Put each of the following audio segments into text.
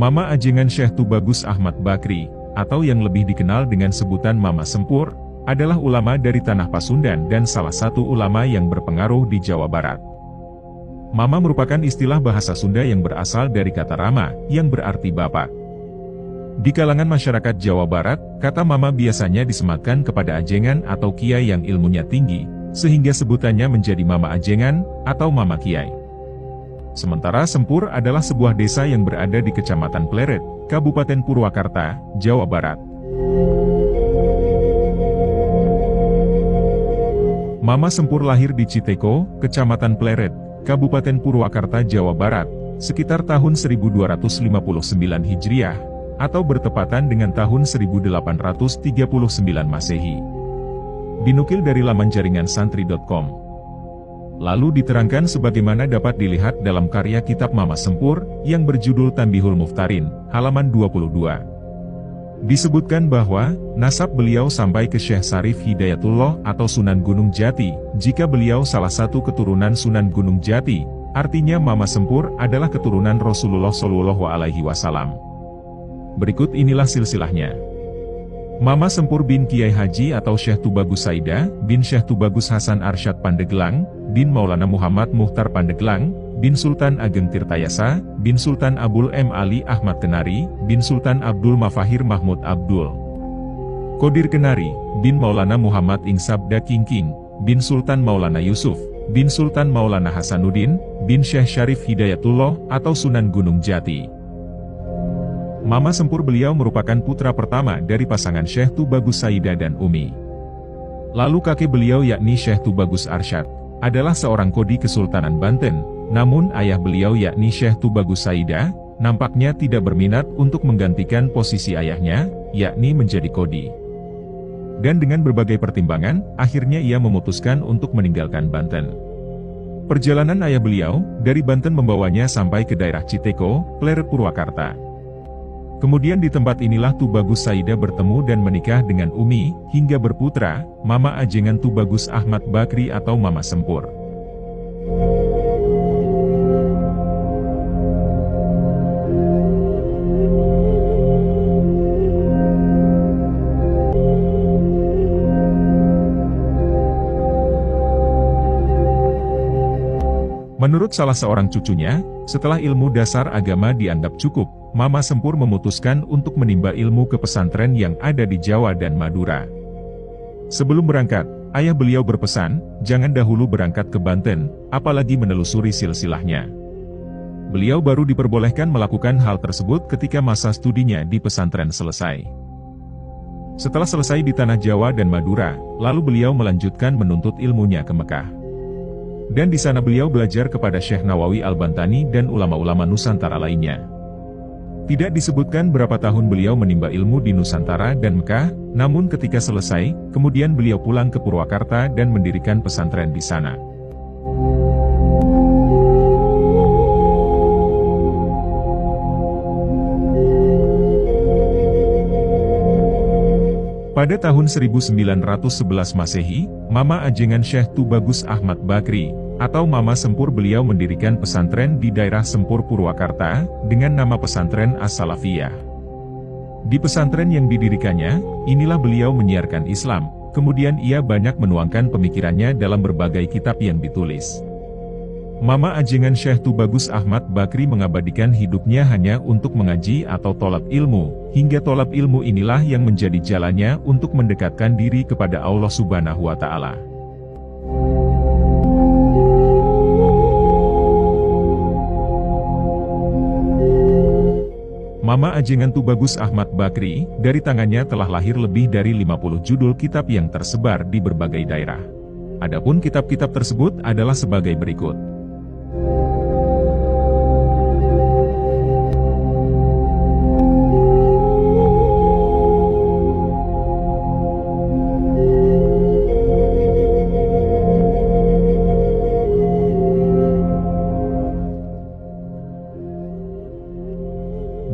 Mama Ajengan Syekh Tubagus Ahmad Bakri, atau yang lebih dikenal dengan sebutan Mama Sempur, adalah ulama dari Tanah Pasundan dan salah satu ulama yang berpengaruh di Jawa Barat. Mama merupakan istilah bahasa Sunda yang berasal dari kata Rama, yang berarti bapak. Di kalangan masyarakat Jawa Barat, kata Mama biasanya disematkan kepada ajengan atau kiai yang ilmunya tinggi, sehingga sebutannya menjadi Mama Ajengan, atau Mama Kiai. Sementara Sempur adalah sebuah desa yang berada di Kecamatan Pleret, Kabupaten Purwakarta, Jawa Barat. Mama Sempur lahir di Citeko, Kecamatan Pleret, Kabupaten Purwakarta, Jawa Barat, sekitar tahun 1259 Hijriah, atau bertepatan dengan tahun 1839 Masehi. Dinukil dari laman jaringan santri.com. Lalu diterangkan sebagaimana dapat dilihat dalam karya kitab Mama Sempur, yang berjudul Tanbihul Muftarin, halaman 22. Disebutkan bahwa, nasab beliau sampai ke Syekh Sarif Hidayatullah atau Sunan Gunung Jati, jika beliau salah satu keturunan Sunan Gunung Jati, artinya Mama Sempur adalah keturunan Rasulullah SAW. Berikut inilah silsilahnya. Mama Sempur bin Kiai Haji atau Syekh Tubagus Saida, bin Syekh Tubagus Hasan Arsyad Pandeglang, bin Maulana Muhammad Muhtar Pandeglang, bin Sultan Ageng Tirtayasa, bin Sultan Abul M. Ali Ahmad Kenari, bin Sultan Abdul Mafahir Mahmud Abdul Qadir Kenari, bin Maulana Muhammad Ingsabda Kingking, bin Sultan Maulana Yusuf, bin Sultan Maulana Hasanuddin, bin Syekh Syarif Hidayatullah atau Sunan Gunung Jati. Mama Sempur beliau merupakan putra pertama dari pasangan Syekh Tubagus Saida dan Umi. Lalu kakek beliau yakni Syekh Tubagus Arsyad, adalah seorang kodi Kesultanan Banten, namun ayah beliau yakni Syekh Tubagus Saida, nampaknya tidak berminat untuk menggantikan posisi ayahnya, yakni menjadi kodi. Dan dengan berbagai pertimbangan, akhirnya ia memutuskan untuk meninggalkan Banten. Perjalanan ayah beliau, dari Banten membawanya sampai ke daerah Citeko, Pleret Purwakarta. Kemudian di tempat inilah Tubagus Saida bertemu dan menikah dengan Umi, hingga berputra, Mama Ajengan Tubagus Ahmad Bakri atau Mama Sempur. Menurut salah seorang cucunya, setelah ilmu dasar agama dianggap cukup, Mama Sempur memutuskan untuk menimba ilmu ke pesantren yang ada di Jawa dan Madura. Sebelum berangkat, ayah beliau berpesan, jangan dahulu berangkat ke Banten, apalagi menelusuri silsilahnya. Beliau baru diperbolehkan melakukan hal tersebut ketika masa studinya di pesantren selesai. Setelah selesai di tanah Jawa dan Madura, lalu beliau melanjutkan menuntut ilmunya ke Mekah. Dan di sana beliau belajar kepada Syekh Nawawi Al-Bantani dan ulama-ulama Nusantara lainnya. Tidak disebutkan berapa tahun beliau menimba ilmu di Nusantara dan Mekah, namun ketika selesai, kemudian beliau pulang ke Purwakarta dan mendirikan pesantren di sana. Pada tahun 1911 Masehi, Mama Ajengan Syekh Tubagus Ahmad Bakri, atau Mama Sempur beliau mendirikan pesantren di daerah Sempur Purwakarta, dengan nama pesantren As-Salafiyah. Di pesantren yang didirikannya, inilah beliau menyiarkan Islam, kemudian ia banyak menuangkan pemikirannya dalam berbagai kitab yang ditulis. Mama Ajengan Syekh Tubagus Ahmad Bakri mengabadikan hidupnya hanya untuk mengaji atau tolab ilmu, hingga tolab ilmu inilah yang menjadi jalannya untuk mendekatkan diri kepada Allah Subhanahu wa Ta'ala. Mama Ajengan Tubagus Ahmad Bakri, dari tangannya telah lahir lebih dari 50 judul kitab yang tersebar di berbagai daerah. Adapun kitab-kitab tersebut adalah sebagai berikut.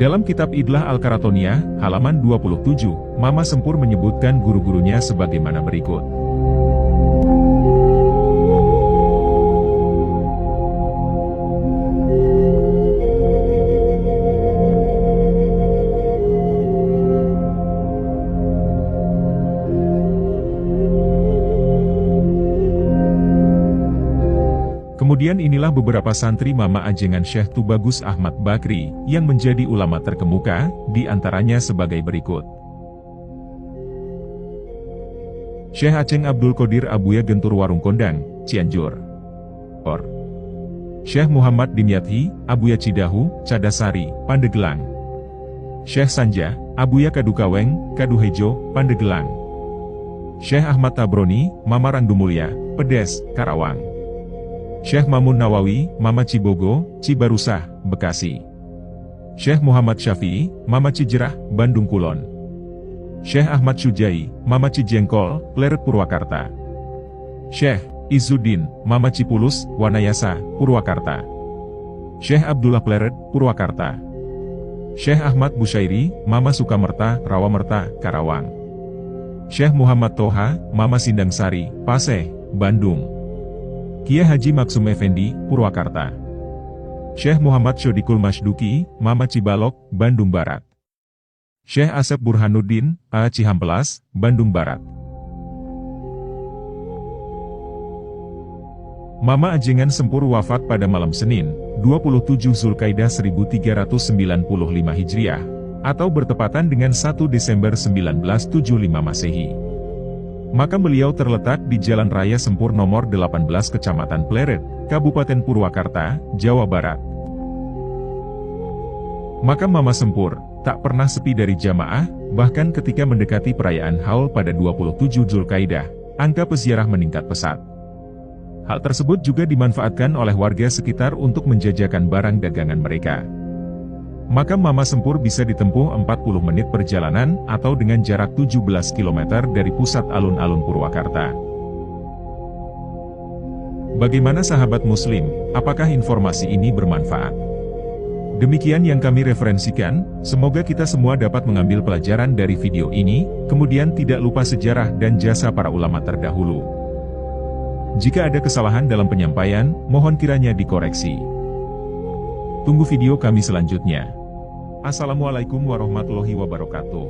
Dalam kitab Idlah Al-Karatoniyah, halaman 27, Mama Sempur menyebutkan guru-gurunya sebagaimana berikut. Kemudian inilah beberapa santri Mama Ajengan Syekh Tubagus Ahmad Bakri, yang menjadi ulama terkemuka, di antaranya sebagai berikut. Syekh Aceng Abdul Qadir Abuya Gentur Warung Kondang, Cianjur. Syekh Muhammad Dimyati, Abuya Cidahu, Cadasari, Pandeglang. Syekh Sanja, Abuya Kadukaweng, Kaduhejo, Pandeglang. Syekh Ahmad Tabroni, Mama Rangdumulya, Pedes, Karawang. Syekh Mamun Nawawi, Mama Cibogo, Cibarusah, Bekasi. Syekh Muhammad Syafi'i, Mama Cijerah, Bandung Kulon. Syekh Ahmad Syujai, Mama Cijengkol, Pleret Purwakarta. Syekh Izzuddin, Mama Cipulus, Wanayasa, Purwakarta. Syekh Abdullah Pleret, Purwakarta. Syekh Ahmad Busyairi, Mama Sukamerta, Rawamerta, Karawang. Syekh Muhammad Toha, Mama Sindangsari, Paseh, Bandung. Kiai Haji Maksum Effendi, Purwakarta. Syekh Muhammad Syodikul Masduki, Mama Cibalok, Bandung Barat. Syekh Asep Burhanuddin, A. Cihampelas, Bandung Barat. Mama Ajengan Sempur wafat pada malam Senin, 27 Zulkaidah 1395 Hijriah, atau bertepatan dengan 1 Desember 1975 Masehi. Makam beliau terletak di Jalan Raya Sempur nomor 18 Kecamatan Pleret, Kabupaten Purwakarta, Jawa Barat. Makam Mama Sempur tak pernah sepi dari jamaah, bahkan ketika mendekati perayaan Haul pada 27 Zulkaidah, angka peziarah meningkat pesat. Hal tersebut juga dimanfaatkan oleh warga sekitar untuk menjajakan barang dagangan mereka. Makam Mama Sempur bisa ditempuh 40 menit perjalanan atau dengan jarak 17 km dari pusat alun-alun Purwakarta. Bagaimana sahabat muslim, apakah informasi ini bermanfaat? Demikian yang kami referensikan, semoga kita semua dapat mengambil pelajaran dari video ini, kemudian tidak lupa sejarah dan jasa para ulama terdahulu. Jika ada kesalahan dalam penyampaian, mohon kiranya dikoreksi. Tunggu video kami selanjutnya. Assalamualaikum warahmatullahi wabarakatuh.